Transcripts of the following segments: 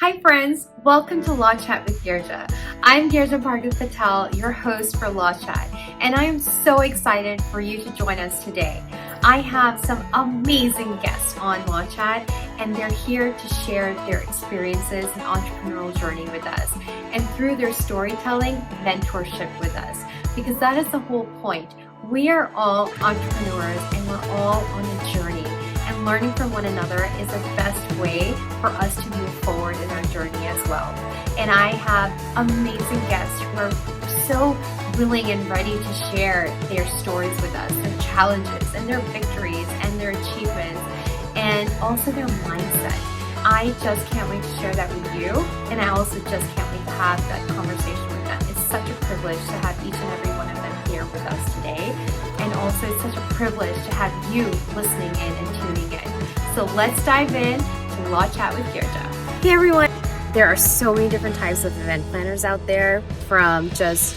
Hi friends, welcome to Law Chat with Girija. I'm Girija Patel, your host for Law Chat, and I am so excited for you to join us today. I have some amazing guests on Law Chat, and they're here to share their experiences and entrepreneurial journey with us, and through their storytelling, mentorship with us, because that is the whole point. We are all entrepreneurs, and we're all on a journey. And learning from one another is the best way for us to move forward in our journey as well. And I have amazing guests who are so willing and ready to share their stories with us, their challenges and their victories and their achievements, and also their mindset. I just can't wait to share that with you, and I also just can't wait to have that conversation with them. It's such a privilege to have each and every one of them here with us today. And also it's such a privilege to have you listening in and tuning in. So let's dive in to Law Chat with Girija. Hey everyone! There are so many different types of event planners out there, from just,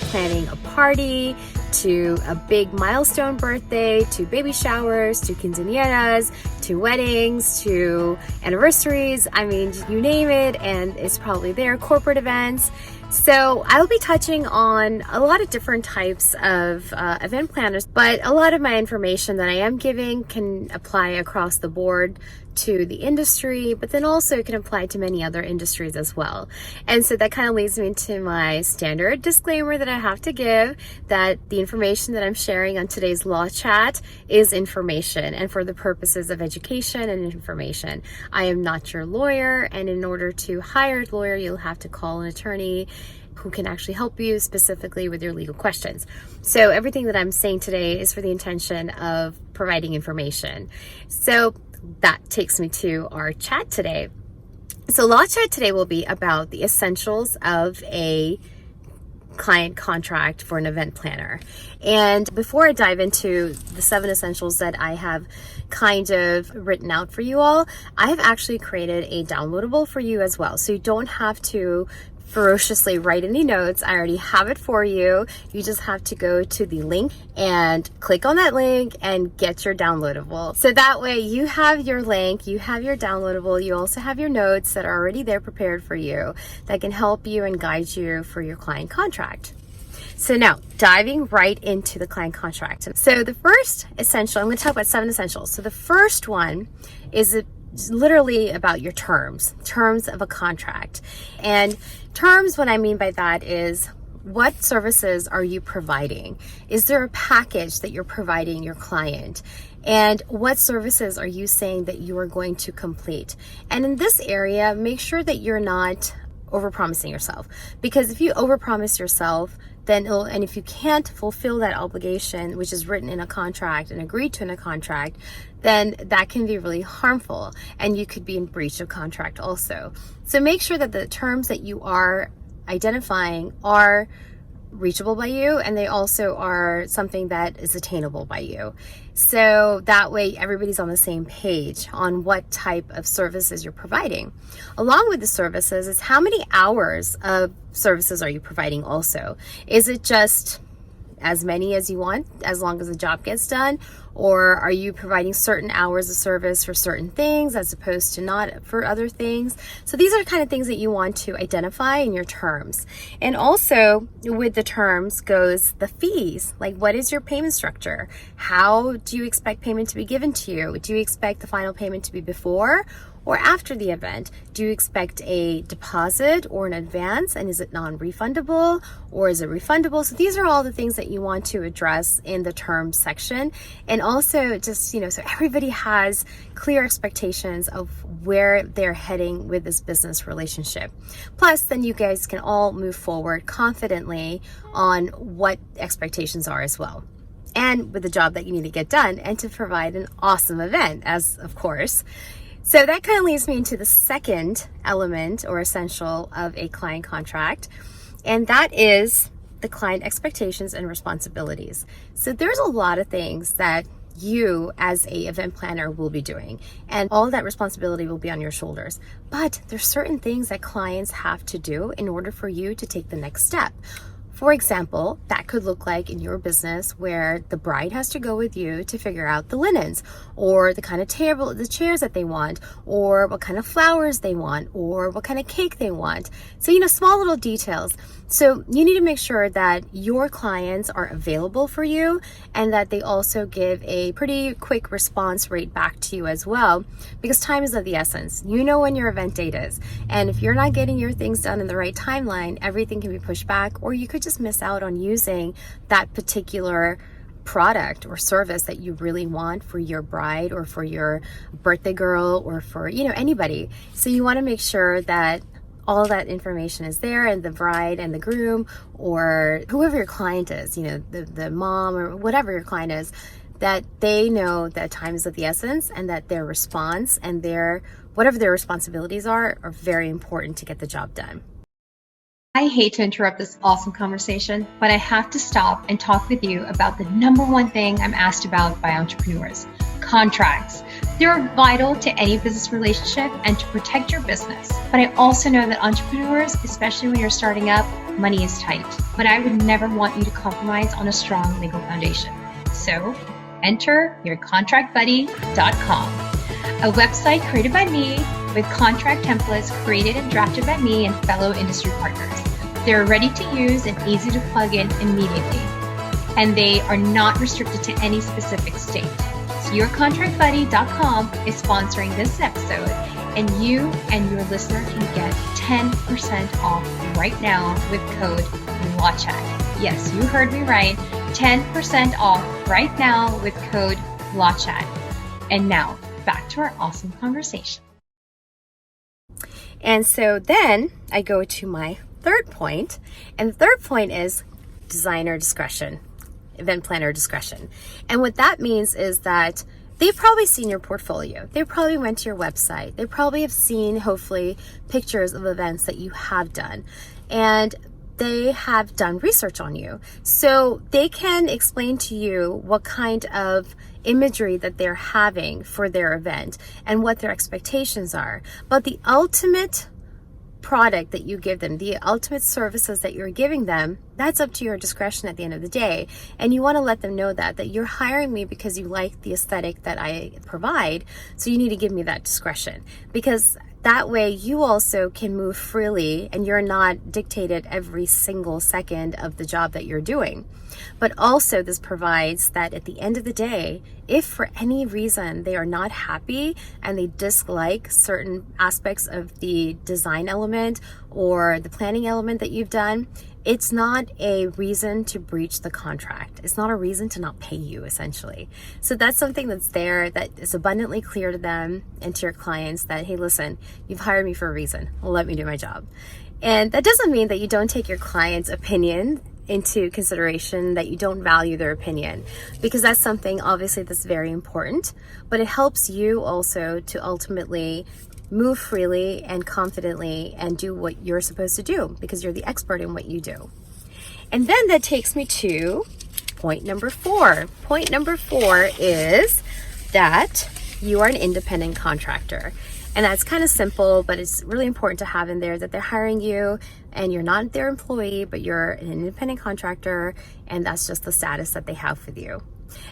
planning a party, to a big milestone birthday, to baby showers, to quinceañeras, to weddings, to anniversaries. I mean, you name it, and it's probably there, corporate events. So I'll be touching on a lot of different types of event planners, but a lot of my information that I am giving can apply across the board to the industry, but then also it can apply to many other industries as well. And so that kind of leads me to my standard disclaimer that I have to give, that the information that I'm sharing on today's Law Chat is information and for the purposes of education and information. I am not your lawyer, and in order to hire a lawyer, you'll have to call an attorney who can actually help you specifically with your legal questions. So everything that I'm saying today is for the intention of providing information. So that takes me to our chat today. So Law Chat today will be about the essentials of a client contract for an event planner. And before I dive into the 7 essentials that I have kind of written out for you all, I have actually created a downloadable for you as well. So you don't have to ferociously write any notes. I already have it for you. You just have to go to the link and click on that link and get your downloadable. So that way you have your link, you have your downloadable, you also have your notes that are already there prepared for you that can help you and guide you for your client contract. So now, diving right into the client contract. So the first essential, I'm going to talk about 7 essentials. So the first one is literally about your terms of a contract. And terms, what I mean by that is, what services are you providing? Is there a package that you're providing your client? And what services are you saying that you are going to complete? And in this area, make sure that you're not overpromising yourself, because if you overpromise yourself, and if you can't fulfill that obligation, which is written in a contract and agreed to in a contract, then that can be really harmful, and you could be in breach of contract also. So make sure that the terms that you are identifying are reachable by you, and they also are something that is attainable by you. So that way everybody's on the same page on what type of services you're providing. Along with the services is how many hours of services are you providing also? Is it just as many as you want, as long as the job gets done? Or are you providing certain hours of service for certain things as opposed to not for other things? So these are the kind of things that you want to identify in your terms. And also with the terms goes the fees. Like, what is your payment structure? How do you expect payment to be given to you? Do you expect the final payment to be before or after the event? Do you expect a deposit or an advance, and is it non-refundable or is it refundable? So these are all the things that you want to address in the terms section. And also just, so everybody has clear expectations of where they're heading with this business relationship. Plus, then you guys can all move forward confidently on what expectations are as well, and with the job that you need to get done and to provide an awesome event, as of course. So that kind of leads me into the second element or essential of a client contract, and that is the client expectations and responsibilities. So there's a lot of things that you as a event planner will be doing, and all that responsibility will be on your shoulders. But there's certain things that clients have to do in order for you to take the next step. For example, that could look like in your business where the bride has to go with you to figure out the linens or the kind of table, the chairs that they want, or what kind of flowers they want, or what kind of cake they want. So, small little details. So you need to make sure that your clients are available for you and that they also give a pretty quick response rate back to you as well, because time is of the essence. You know when your event date is. And if you're not getting your things done in the right timeline, everything can be pushed back, or you could just miss out on using that particular product or service that you really want for your bride or for your birthday girl or for, anybody. So you want to make sure that all that information is there, and the bride and the groom or whoever your client is, the mom or whatever your client is, that they know that time is of the essence and that their response and whatever their responsibilities are very important to get the job done. I hate to interrupt this awesome conversation, but I have to stop and talk with you about the number one thing I'm asked about by entrepreneurs: contracts. They're vital to any business relationship and to protect your business. But I also know that entrepreneurs, especially when you're starting up, money is tight. But I would never want you to compromise on a strong legal foundation. So enter yourcontractbuddy.com, a website created by me with contract templates created and drafted by me and fellow industry partners. They're ready to use and easy to plug in immediately, and they are not restricted to any specific state. So yourcontractbuddy.com is sponsoring this episode, and you and your listener can get 10% off right now with code LawChat. Yes, you heard me right. 10% off right now with code LawChat. And now back to our awesome conversation. And so then I go to my third point, and the third point is designer discretion, event planner discretion. And what that means is that they've probably seen your portfolio. They probably went to your website. They probably have seen, hopefully, pictures of events that you have done. And they have done research on you. So they can explain to you what kind of imagery that they're having for their event and what their expectations are. But the ultimate product that you give them, the ultimate services that you're giving them, that's up to your discretion at the end of the day. And you want to let them know that you're hiring me because you like the aesthetic that I provide. So you need to give me that discretion, because that way you also can move freely and you're not dictated every single second of the job that you're doing. But also this provides that at the end of the day, if for any reason they are not happy and they dislike certain aspects of the design element or the planning element that you've done, it's not a reason to breach the contract. It's not a reason to not pay you, essentially. So that's something that's there that is abundantly clear to them and to your clients that, hey, listen, you've hired me for a reason. Let me do my job. And that doesn't mean that you don't take your client's opinion into consideration, that you don't value their opinion, because that's something obviously that's very important, but it helps you also to ultimately move freely and confidently and do what you're supposed to do because you're the expert in what you do. And then that takes me to point number 4. Point number 4 is that you are an independent contractor. And that's kind of simple, but it's really important to have in there that they're hiring you and you're not their employee, but you're an independent contractor, and that's just the status that they have with you.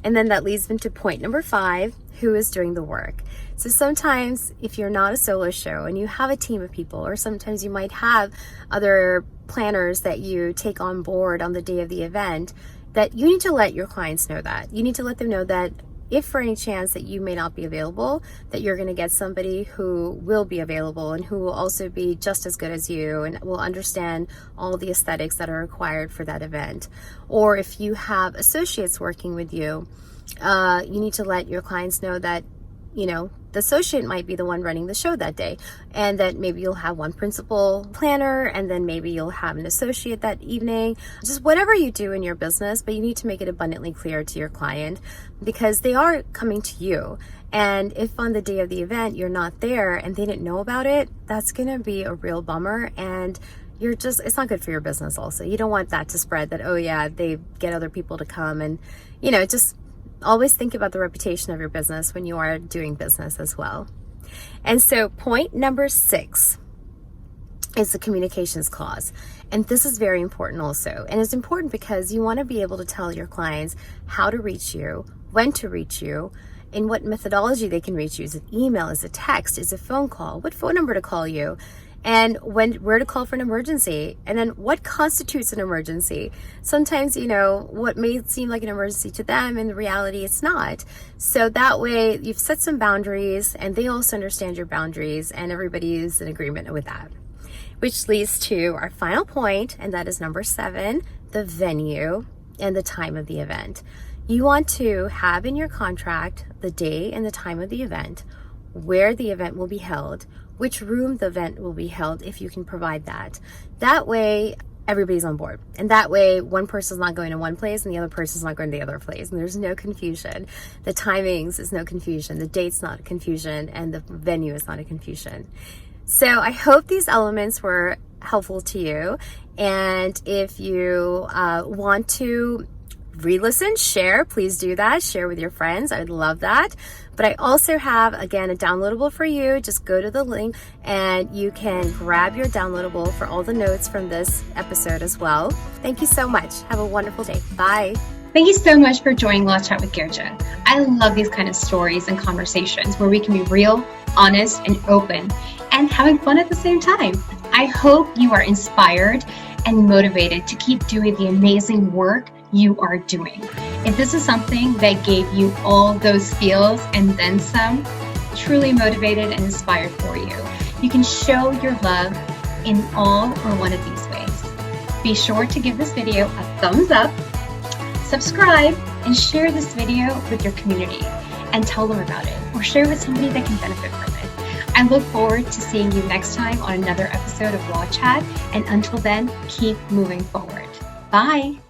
And then that leads into point number 5, who is doing the work. So sometimes if you're not a solo show and you have a team of people, or sometimes you might have other planners that you take on board on the day of the event, that you need to let your clients know that. You need to let them know that if for any chance that you may not be available, that you're going to get somebody who will be available and who will also be just as good as you and will understand all the aesthetics that are required for that event. Or if you have associates working with you, you need to let your clients know that, the associate might be the one running the show that day, and that maybe you'll have one principal planner, and then maybe you'll have an associate that evening. Just whatever you do in your business, but you need to make it abundantly clear to your client, because they are coming to you. And if on the day of the event you're not there and they didn't know about it, that's going to be a real bummer, and it's not good for your business also. You don't want that to spread that, oh yeah, they get other people to come, and just always think about the reputation of your business when you are doing business as well. And so point number 6 is the communications clause. And this is very important also. And it's important because you want to be able to tell your clients how to reach you, when to reach you, in what methodology they can reach you. Is it email? Is it text? Is it phone call? What phone number to call you? And where to call for an emergency, and then what constitutes an emergency. Sometimes, what may seem like an emergency to them, in reality it's not. So that way you've set some boundaries, and they also understand your boundaries, and everybody is in agreement with that. Which leads to our final point, and that is number 7, the venue and the time of the event. You want to have in your contract the day and the time of the event, where the event will be held, which room the event will be held, if you can provide that. That way, everybody's on board. And that way, one person's not going to one place and the other person's not going to the other place. And there's no confusion. The timings is no confusion. The date's not a confusion. And the venue is not a confusion. So I hope these elements were helpful to you. And if you want to re-listen, share, please do that. Share with your friends. I would love that. But I also have, again, a downloadable for you. Just go to the link and you can grab your downloadable for all the notes from this episode as well. Thank you so much. Have a wonderful day. Bye. Thank you so much for joining Law Chat with Girija. I love these kind of stories and conversations where we can be real, honest, and open, and having fun at the same time. I hope you are inspired and motivated to keep doing the amazing work you are doing. If this is something that gave you all those feels and then some, truly motivated and inspired for you, you can show your love in all or one of these ways. Be sure to give this video a thumbs up, subscribe, and share this video with your community and tell them about it, or share with somebody that can benefit from it. I look forward to seeing you next time on another episode of Law Chat, and until then, keep moving forward. Bye.